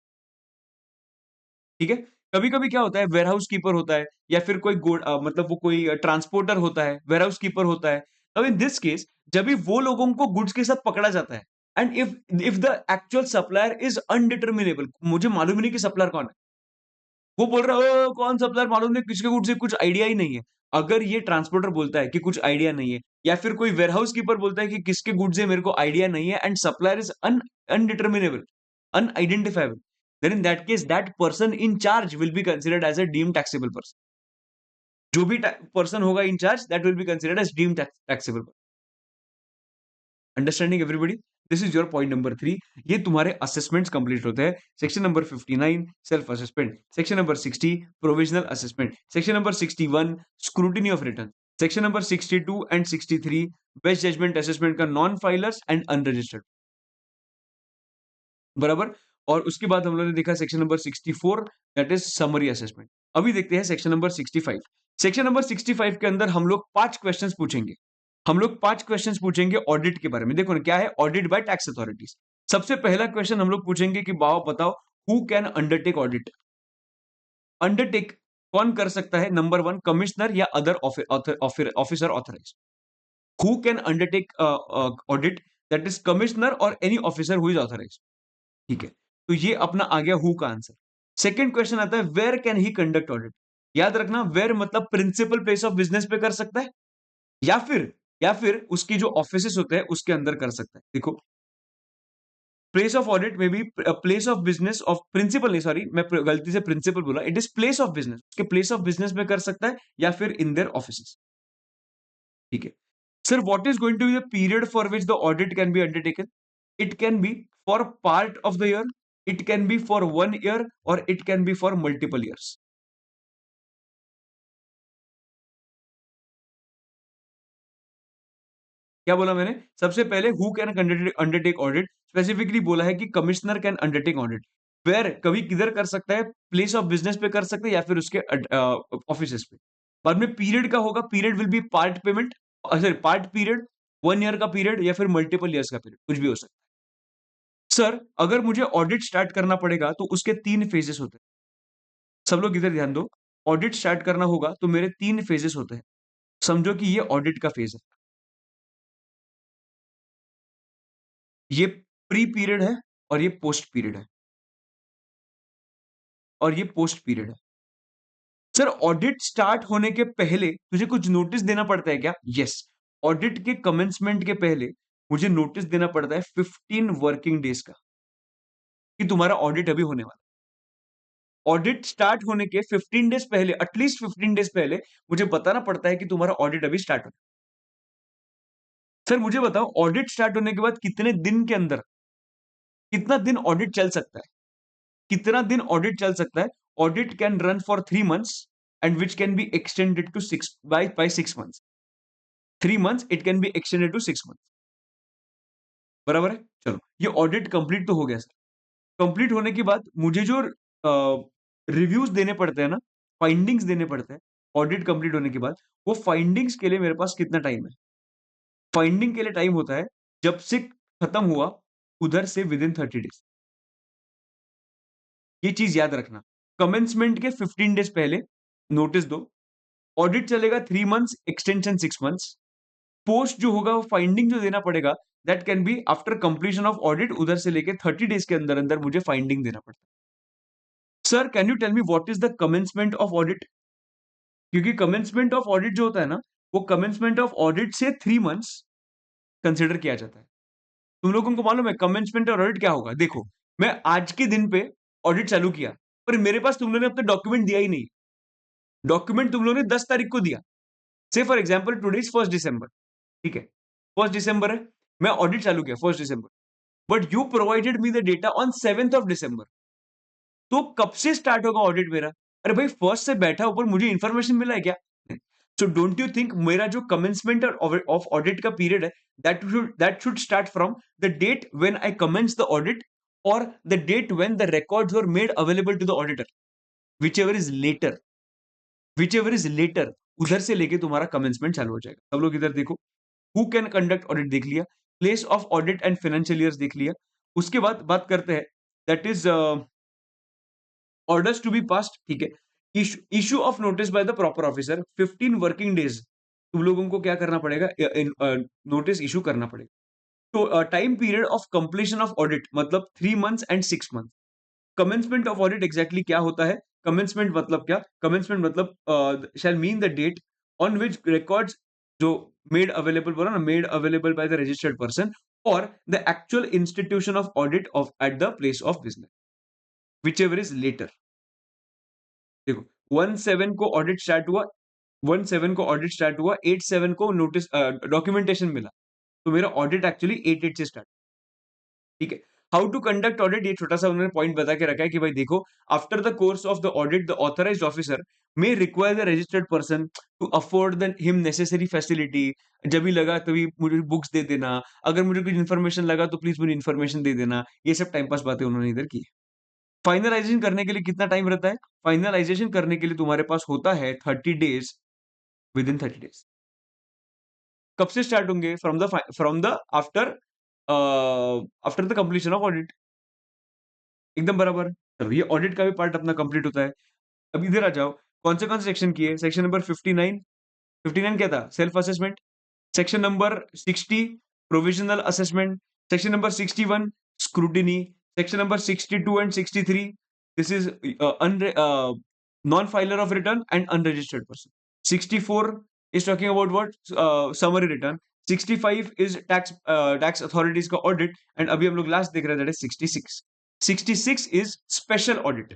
ठीक है। कभी कभी क्या होता है, वेयर हाउस कीपर होता है, या फिर कोई मतलब वो कोई ट्रांसपोर्टर होता है, वेयर हाउस कीपर होता है। अब इन दिस केस, जब भी वो लोगों को गुड्स के साथ पकड़ा जाता है, and if the actual supplier is undeterminable, मुझे मालूम ही नहीं कि सप्लायर कौन है, वो बोल रहा है "ओ, कौन सप्लायर मालूम नहीं, किसके गुड्स से कुछ आइडिया ही नहीं है"। अगर ये ट्रांसपोर्टर बोलता है कि कुछ आइडिया नहीं है, या फिर कोई वेयर हाउस कीपर बोलता है कि किसके गुड्स है मेरे को आइडिया नहीं है, and supplier is undeterminable, unidentifiable, then in that case that person in charge will be considered as a deemed taxable person। जो भी पर्सन होगा in charge, that will be considered as deemed taxable. Understanding everybody? This is your point number 3। ये तुम्हारे असेसमेंट्स कंप्लीट होते हैं। Section number 59 self assessment, section number 60 provisional assessment, section number 61 scrutiny of return, section number 62 and 63 best judgement assessment का नॉन फाइलर्स एंड अनरजिस्टर्ड, बराबर। और उसके बाद हम लोगों ने देखा section number 64, that is summary assessment. अभी देखते हैं सेक्शन नंबर 65। सेक्शन नंबर 65 के अंदर हम लोग 5 क्वेश्चंस पूछेंगे। हम लोग 5 क्वेश्चंस पूछेंगे ऑडिट के बारे में। देखो ना क्या है, ऑडिट बाय टैक्स अथॉरिटीज। सबसे पहला क्वेश्चन हम लोग पूछेंगे कि बाबा बताओ, who can undertake audit? Undertake कौन कर सकता है? नंबर 1 कमिश्नर या other officer authorised. Who can undertake audit? That is commissioner or any officer who is authorised, ठीक है। तो ये अपना आ गया हु का आंसर। सेकंड क्वेश्चन आता है, where can he conduct audit? याद रखना, वेयर मतलब प्रिंसिपल प्लेस ऑफ बिजनेस पे कर सकता है, या फिर उसकी जो ऑफिसेस होते हैं उसके अंदर कर सकता है। देखो, प्लेस ऑफ ऑडिट में भी place of business of principal नहीं, सॉरी मैं गलती से प्रिंसिपल बोला, it is place of business, उसके प्लेस ऑफ बिजनेस में कर सकता है, या फिर इन देयर ऑफिसेस, ठीक है। Sir what is going to be the period for which the audit can be undertaken? It can be for part of the year, it can be for 1 year, और it can be for multiple years. क्या बोला मैंने? सबसे पहले who can undertake audit, specifically बोला है कि commissioner can undertake audit. Where कभी किधर कर सकता है, प्लेस ऑफ बिजनेस पे कर सकते हैं या फिर उसके ऑफिसेज पे। बाद में पीरियड का होगा, period will be part payment, sorry part period, 1 year का पीरियड या फिर मल्टीपल ईयर्स का पीरियड, कुछ भी हो सकता है। सर, अगर मुझे ऑडिट स्टार्ट करना पड़ेगा तो उसके 3 फेजेस होते हैं। सब लोग इधर ध्यान दो। ऑडिट स्टार्ट करना होगा तो मेरे 3 फेजेस होते हैं। समझो कि ये ऑडिट का फेज है। ये प्री पीरियड है और ये पोस्ट पीरियड है और ये पोस्ट पीरियड है। सर, ऑडिट स्टार्ट होने के पहले तुझे कुछ नोटिस देना पड़ता है क्या? यस। ऑडिट के कमेंसमेंट के पहले मुझे नोटिस देना पड़ता है 15 वर्किंग डेज का कि तुम्हारा ऑडिट अभी होने वाला है। ऑडिट स्टार्ट होने के 15 डेज पहले, एटलीस्ट 15 डेज पहले मुझे बताना पड़ता है कि तुम्हारा ऑडिट अभी स्टार्ट होना है। सर, मुझे बताओ ऑडिट स्टार्ट होने के बाद कितने दिन के अंदर, कितना दिन ऑडिट चल सकता है? कितना दिन ऑडिट चल सकता है? Audit can run for 3 months and which can be extended to 6 by 6 months. 3 months it can be extended to 6 months. बराबर है? चलो, ये ऑडिट कंप्लीट तो हो गया सर। कंप्लीट होने के बाद मुझे जो रिव्यूज़ देने पड़ते हैं ना, फाइंडिंग्स देने पड़ते हैं, ऑडिट कंप्लीट होने के बाद, वो फाइंडिंग्स के लिए मेरे पास कितना टाइम है? फाइंडिंग के लिए टाइम होता है, जब से खत्म हुआ, उधर से विदिन 30 डेज़। ये चीज़ याद रखना। कमेंसमेंट के 15 डेज़ पहले नोटिस दो। ऑडिट चलेगा 3 मंथ्स, एक्सटेंशन 6 मंथ्स। पोस्ट जो होगा वो फाइंडिंग जो देना पड़ेगा, that can be after completion of audit, उधर से लेके 30 डेज़ के अंदर-अंदर मुझे फाइंडिंग देना पड़ता है। Sir, can you tell me what is the commencement of audit? क्योंकि कमेंसमेंट ऑफ ऑडिट जो होता है ना, वो कमेंसमेंट ऑफ ऑडिट से 3 मंथ्स कंसिडर किया जाता है। तुम लोगों को मालूम है कमेंसमेंट और ऑडिट क्या होगा? देखो, मैं आज के दिन पे ऑडिट चालू किया, पर मेरे पास तुम लोगों ने अपना डॉक्यूमेंट दिया ही नहीं। डॉक्यूमेंट तुम लोगों ने 10 तारीख को दिया। से फॉर एग्जांपल टुडे इज़ 1 दिसंबर, ठीक है? 1 दिसंबर है, मैं ऑडिट चालू किया 1 दिसंबर, but you provided me the data on 7th of December. तो कब से स्टार्ट होगा ऑडिट मेरा? अरे भाई, फर्स्ट से बैठा ऊपर मुझे इन्फॉर्मेशन मिला है क्या? सो डोंट यू थिंक मेरा जो कमेंसमेंट ऑफ ऑडिट का पीरियड है, that should start from the date when I commence the audit और the date when the records were made available to the auditor, whichever is later, whichever is later, उधर से लेके तुम्हारा कमेंसमेंट चालू हो जाएगा। सब लोग इधर देखो, हु कैन कंडक्ट ऑडिट देख लिया, place of audit and financial years देख लिया। उसके बाद बात करते हैं, that is orders to be passed, ठीक है? Issue of notice by the proper officer, 15 working days तुम लोगों को क्या करना पड़ेगा? नोटिस इश्यू करना पड़ेगा। तो time period of completion of audit मतलब 3 months and 6 month. Commencement of audit exactly क्या होता है? कमेंसमेंट मतलब क्या? कमेंसमेंट मतलब shall mean the date on which records जो मेड अवेलेबल, बोला ना, made available by the registered person और the actual institution of audit of at the place of business, whichever is later. देखो, 1/7 को ऑडिट स्टार्ट हुआ, 1/7 को ऑडिट स्टार्ट हुआ, 8/7 को नोटिस डॉक्यूमेंटेशन मिला। तो मेरा ऑडिट एक्चुअली 8/8 से स्टार्ट, ठीक है? हाउ टू कंडक्ट ऑडिट, ये छोटा-सा उन्होंने पॉइंट बता के रखा है कि भाई देखो, after the course of the audit the authorised officer may require the registered person to afford the him necessary facility. जब भी लगा तभी मुझे बुक्स दे देना, अगर मुझे कुछ इन्फॉर्मेशन लगा तो प्लीज मुझे इन्फॉर्मेशन दे देना। ये सब टाइम पास बातें उन्होंने इधर की। फाइनलाइजेशन करने के लिए कितना टाइम रहता है? फाइनलाइजेशन करने के लिए तुम्हारे पास होता है 30 डेज, विदिन 30 डेज। कब से स्टार्ट होंगे? From the after after the completion of audit. एकदम बराबर। चलो, ये ऑडिट का भी पार्ट अपना कंप्लीट होता है। अब इधर आ जाओ, कौन से सेक्शन की है? Section number 59। 59 क्या था? Self assessment. Section number 60 provisional assessment. Section number 61 scrutiny. Section number 62 and 63 this is non filer of return and unregistered person. 64 is talking about what? Summary return. 65 is tax authorities का audit and अभी हम लोग लास्ट देख रहे हैं, that is 66. 66 is special audit.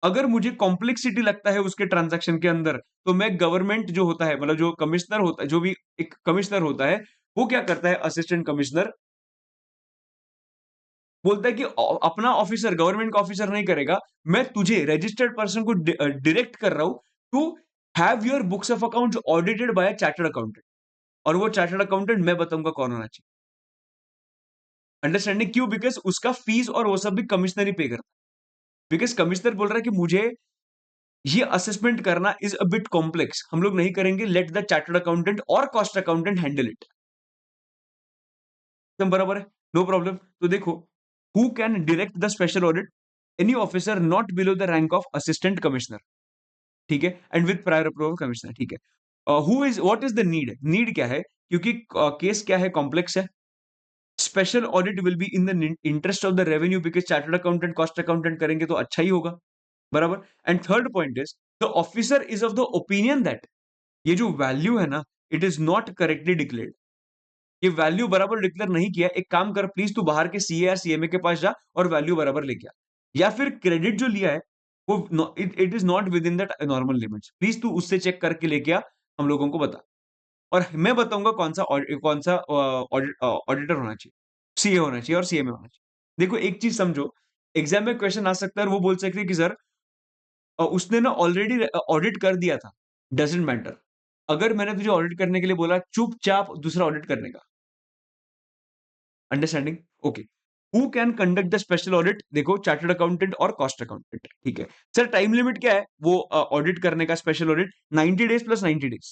अगर मुझे कॉम्प्लेक्सिटी लगता है उसके ट्रांजैक्शन के अंदर, तो मैं गवर्नमेंट जो होता है, मतलब जो कमिश्नर होता है, जो भी एक कमिश्नर होता है, वो क्या करता है? असिस्टेंट कमिश्नर बोलता है कि अपना ऑफिसर गवर्नमेंट का ऑफिसर नहीं करेगा, मैं तुझे रजिस्टर्ड पर्सन को डायरेक्ट कर रहा हूं to have your books of account audited by a chartered accountant. और वो चार्टर्ड अकाउंटेंट मैं बताऊंगा कौन होना चाहिए। अंडरस्टैंडिंग क्यों? बिकॉज उसका फीस और वो सब भी कमिश्नर ही पे करता है। बिकॉज कमिश्नर बोल रहा है कि मुझे ये असेसमेंट करना इज अ बिट कॉम्प्लेक्स, हम लोग नहीं करेंगे, लेट द चार्टर्ड अकाउंटेंट और कॉस्ट अकाउंटेंट हैंडल इट। एकदम बराबर है, नो प्रॉब्लम। तो देखो, who can direct the special audit? Any officer not below the rank of assistant commissioner, ठीक है, and with prior approval commissioner, ठीक है। Who is, what is the need? Need क्या है? क्योंकि केस क्या है, कॉम्प्लेक्स है। Special audit will be in the interest of the revenue, because chartered accountant cost accountant करेंगे तो अच्छा ही होगा, बराबर। And third point is the officer is of the opinion that ये जो वैल्यू है ना, it is not correctly declared. ये वैल्यू बराबर डिक्लेयर नहीं किया, एक काम कर प्लीज, तू बाहर के सीए या सीएमए के पास जा और वैल्यू बराबर लेके आ। या फिर क्रेडिट जो लिया है वो it is not with in that normal limits, please तू उससे चेक करके लेके आ, हम लोगों को बता। और मैं बताऊंगा कौन सा ऑडिटर होना चाहिए, सीए होना चाहिए और सीएमए होना चाहिए। देखो एक चीज समझो, एग्जाम में क्वेश्चन आ सकता है और वो बोल सकते हैं कि सर उसने ना ऑलरेडी ऑडिट कर दिया था, डजेंट मैटर। अगर मैंने तुझे ऑडिट करने के लिए बोला, चुपचाप दूसरा ऑडिट करने का। Understanding? Okay. Who can conduct the special audit? देखो, चार्टर्ड अकाउंटेंट और कॉस्ट अकाउंटेंट, ठीक है। सर टाइम लिमिट क्या है वो ऑडिट करने का, special audit? 90 days plus 90 days.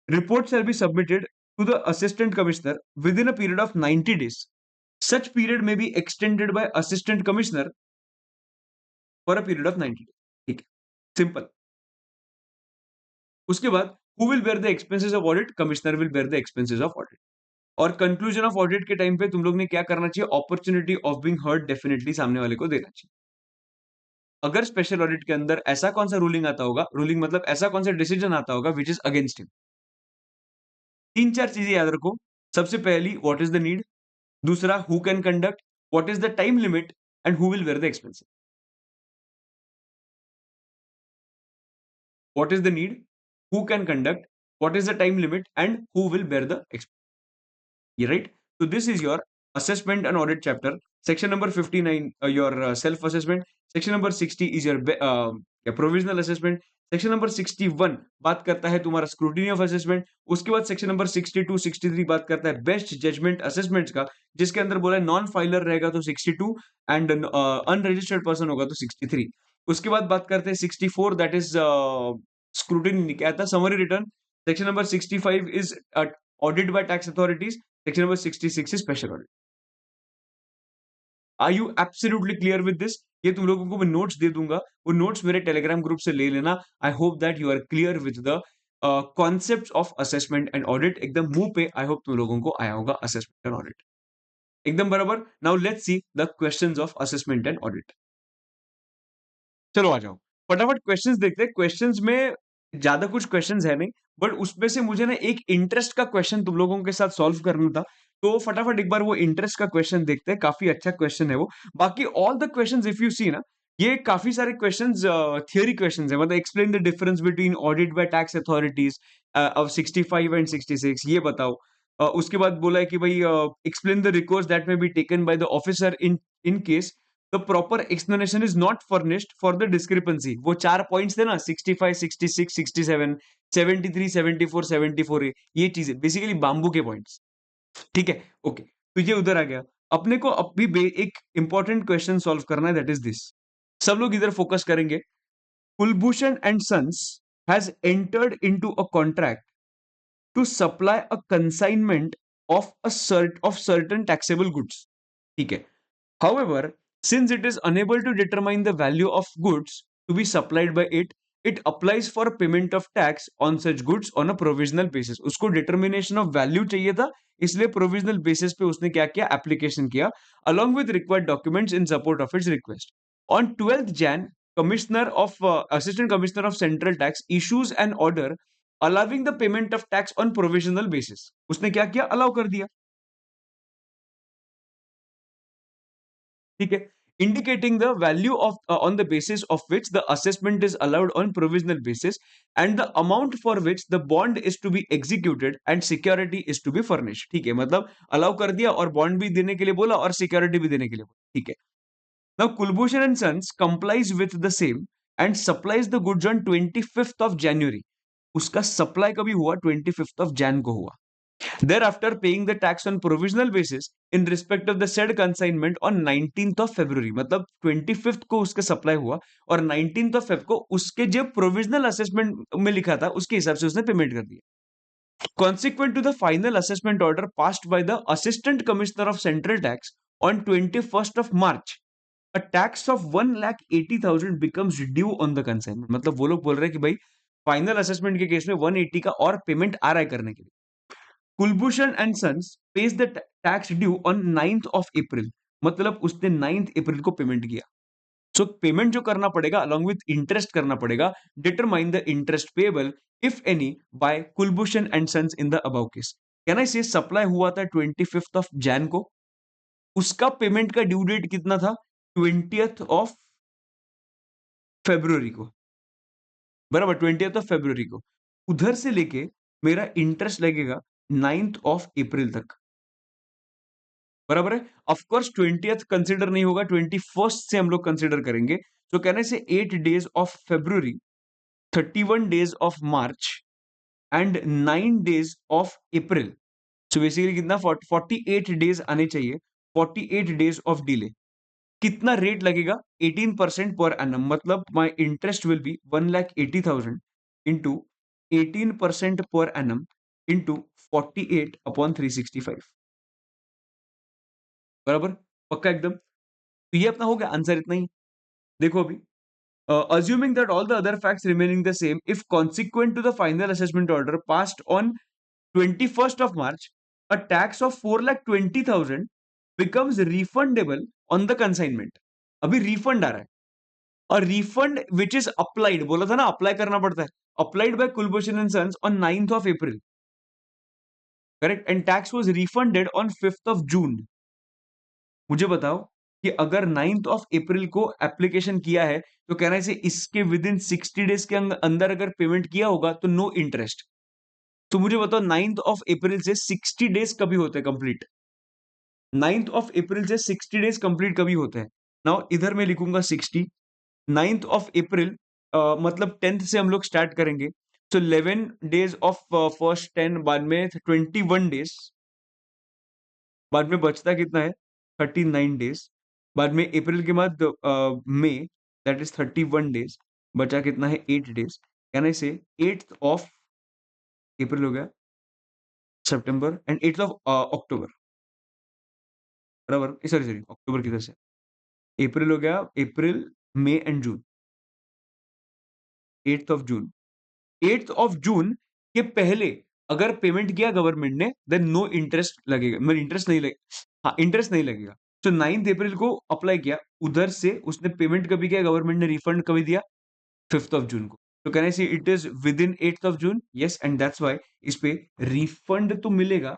Report shall be submitted to the assistant commissioner within a period of 90 days. Such period में be extended by assistant commissioner for a period of 90 days, ठीक है, सिंपल। उसके बाद who will bear the expenses of audit? Commissioner will bear the expenses of audit. और कंक्लूजन ऑफ ऑडिट के टाइम पे तुम लोग ने क्या करना चाहिए? Opportunity of being heard definitely सामने वाले को देना चाहिए। अगर स्पेशल ऑडिट के अंदर ऐसा कौन सा रूलिंग आता होगा, रूलिंग मतलब ऐसा कौन सा डिसीजन आता होगा विच इज अगेंस्ट हिम, तीन चार चीजें याद रखो। सबसे पहली, व्हाट इज द नीड? दूसरा, who can conduct? What is the time limit? And who will bear the expenses? What is the need, who can conduct, what is the time limit and who will bear the expenses? right? So this is your assessment and audit chapter. Section number 59, your self assessment. Section number 60 is your provisional assessment. Section number 61 बात करता है तुम्हारा स्क्रूटिनी ऑफ असेसमेंट। उसके बाद सेक्शन नंबर 62 63 बात करता है बेस्ट जजमेंट असेसमेंट्स का, जिसके अंदर बोला है नॉन फाइलर रहेगा तो 62 एंड अनरजिस्टर्ड पर्सन होगा तो 63। उसके बाद बात करते हैं 64, दैट इज स्क्रूटिनी, क्या था, summary return. Section number 65 is audit by tax authorities. Section number 66 is special audit. Are you absolutely clear with this? ये तुम लोगों को मैं नोट्स दे दूंगा, वो नोट्स मेरे टेलीग्राम ग्रुप से ले लेना। I hope that you are clear with the concept of assessment and audit. एकदम मुंह पे आई होप तुम लोगों को आया होगा असेसमेंट एंड ऑडिट, एकदम बराबर। Now let's see the questions of assessment and audit. चलो आ जाओ, फटाफट क्वेश्चंस देखते हैं। क्वेश्चंस में ज्यादा कुछ क्वेश्चंस है नहीं, बट उसमें से मुझे ना एक इंटरेस्ट का क्वेश्चन तुम लोगों के साथ सॉल्व करना था। तो फटाफट एक बार वो इंटरेस्ट का क्वेश्चन देखते हैं, काफी अच्छा क्वेश्चन है वो। बाकी all the questions if you see ना, ये काफी सारे क्वेश्चंस थियरी क्वेश्चंस है। मतलब explain the difference between audit by tax authorities of 65 and 66, ये बताओ। उसके बाद बोला है कि भाई explain the records that may be taken by the officer in case the proper explanation is not furnished for the discrepancy. वो चार पॉइंट्स थे ना, 65 66 67 73 74 74 ये चीजें बेसिकली बाम्बू के पॉइंट्स, ठीक है, ओके। तो ये उधर आ गया। अपने को अभी एक इंपॉर्टेंट क्वेश्चन सॉल्व करना है, दैट इज दिस। सब लोग इधर फोकस करेंगे। Kulbhushan and sons has entered into a contract to supply a consignment of certain taxable goods, ठीक है। However, since it is unable to determine the value of goods to be supplied by it, it applies for payment of tax on such goods on a provisional basis. उसको determination of value चाहिए था, इसलिए provisional basis पे उसने क्या किया, application किया along with required documents in support of its request. On 12th Jan, Assistant Commissioner of Central Tax issues an order allowing the payment of tax on provisional basis. उसने क्या किया, allow कर दिया, ठीक है। Indicating the value of on the basis of which the assessment is allowed on provisional basis and the amount for which the bond is to be executed and security is to be furnished, ठीक है। मतलब अलाउ कर दिया और बॉन्ड भी देने के लिए बोला और सिक्योरिटी भी देने के लिए बोला, ठीक है। Now Kulbhushan and Sons complies with the same and supplies the goods on 25th of January. उसका सप्लाई कभी हुआ 25th ऑफ जैन को हुआ। Thereafter paying the tax on provisional basis in respect of the said consignment on 19th of February, मतलब 25th को उसका सप्लाई हुआ और 19th ऑफ फेब को उसके जो प्रोविजनल असेसमेंट में लिखा था उसके हिसाब से उसने पेमेंट कर दिया। Consequent to the final assessment order passed by the Assistant Commissioner of Central Tax on 21st of March, a tax of 1,80,000 becomes due on the consignment। मतलब वो लोग बोल रहे हैं कि भाई फाइनल असेसमेंट के केस में 180 का और पेमेंट आ रहा है करने के लिए। Kulbhushan and sons pays the tax due on 9th of April, मतलब उसने 9th अप्रैल को पेमेंट किया। सो पेमेंट जो करना पड़ेगा अलॉन्ग विथ इंटरेस्ट करना पड़ेगा। Determine the interest payable if any by Kulbhushan and sons in the above case. Can I say supply हुआ था 25th ऑफ जैन को, उसका पेमेंट का ड्यू डेट कितना था 20th ऑफ फेब्रुवरी को, बराबर 20th ऑफ फेब्रुवरी को। उधर से लेके मेरा इंटरेस्ट लगेगा 9th ऑफ अप्रैल तक, बराबर है। ऑफ कोर्स 20th कंसिडर नहीं होगा, 21st से हम लोग कंसिडर करेंगे। तो कहने से 8 days of February, 31 days of March and 9 days of April. So basically कितना 48 डेज आने चाहिए, 48 डेज ऑफ डिले। कितना रेट लगेगा 18% पर एनम, मतलब my interest will be 1,80,000 into 18% per annum into 48 upon 365, बराबर, पक्का एकदम। तो ये अपना हो गया आंसर, इतना ही। देखो अभी, assuming that all the other facts remaining the same, if consequent to the final assessment order passed on 21st of March, a tax of 4,20,000 becomes refundable on the consignment। अभी रिफंड आ रहा है, और रिफंड विच इज अप्लाइड, बोला था ना अप्लाई करना पड़ता है, applied by Kulbhushan and sons on 9th of April, correct, and tax was refunded on 5th of June. मुझे बताओ कि अगर 9th ऑफ अप्रैल को एप्लीकेशन किया है तो कहना है इसके विद इन 60 डेज के अंदर अगर पेमेंट किया होगा तो नो इंटरेस्ट। तो मुझे बताओ 9th ऑफ अप्रैल से 60 डेज कभी होते हैं कंप्लीट, 9th ऑफ अप्रैल से 60 डेज कंप्लीट कभी होते हैं। नाउ इधर मैं लिखूंगा 60, 9th ऑफ अप्रैल मतलब 10th से हम लोग स्टार्ट करेंगे, तो 11 डेज ऑफ फर्स्ट 10, बाद में 21 डेज, बाद में बचता कितना है 39 डेज, बाद में अप्रैल के बाद मई, दैट इज 31 डेज, बचा कितना है 8 डेज। कैन आई से 8th ऑफ अप्रैल हो गया, सितंबर एंड 8th ऑफ अक्टूबर, बराबर, सॉरी सॉरी अक्टूबर किधर से, अप्रैल हो गया, अप्रैल मई and June, 8th of June. 8th of June के पहले अगर पेमेंट किया गवर्नमेंट ने देन नो इंटरेस्ट लगेगा, मतलब इंटरेस्ट नहीं लगेगा, हाँ इंटरेस्ट नहीं लगेगा। तो 9th अप्रैल को अप्लाई किया, उधर से उसने पेमेंट कभी किया, गवर्नमेंट ने रिफंड कभी दिया 5th ऑफ जून को। तो कहने से it is with in 8th of June, yes, and that's why इस पे रिफंड तो मिलेगा,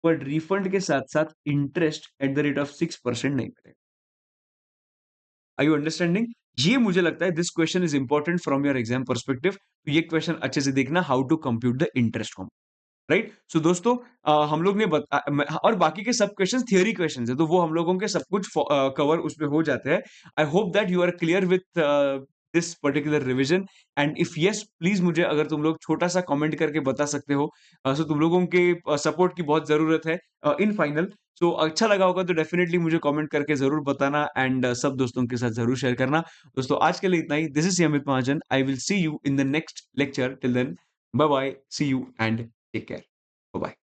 बट रिफंड के साथ साथ interest at the rate of 6% नहीं मिलेगा। Are you understanding? ये मुझे लगता है this question is important from your exam perspective. तो ये क्वेश्चन अच्छे से देखना, how to compute the interest component, right. So दोस्तों, हम लोग ने और बाकी के सब क्वेश्चंस थियोरी क्वेश्चंस है, तो वो हम लोगों के सब कुछ कवर उसमें हो जाते हैं। I hope that you are clear with this particular revision, and if yes please मुझे अगर तुम लोग छोटा सा कमेंट करके बता सकते हो, सो तुम लोगों के सपोर्ट की बहुत जरूरत है इन फाइनल। सो अच्छा लगा होगा तो डेफिनेटली मुझे कमेंट करके जरूर बताना, एंड सब दोस्तों के साथ जरूर शेयर करना। दोस्तों आज के लिए इतना ही। This is Amit Mahajan, I will see you in the next lecture. Till then, bye bye, see you and take care, bye bye.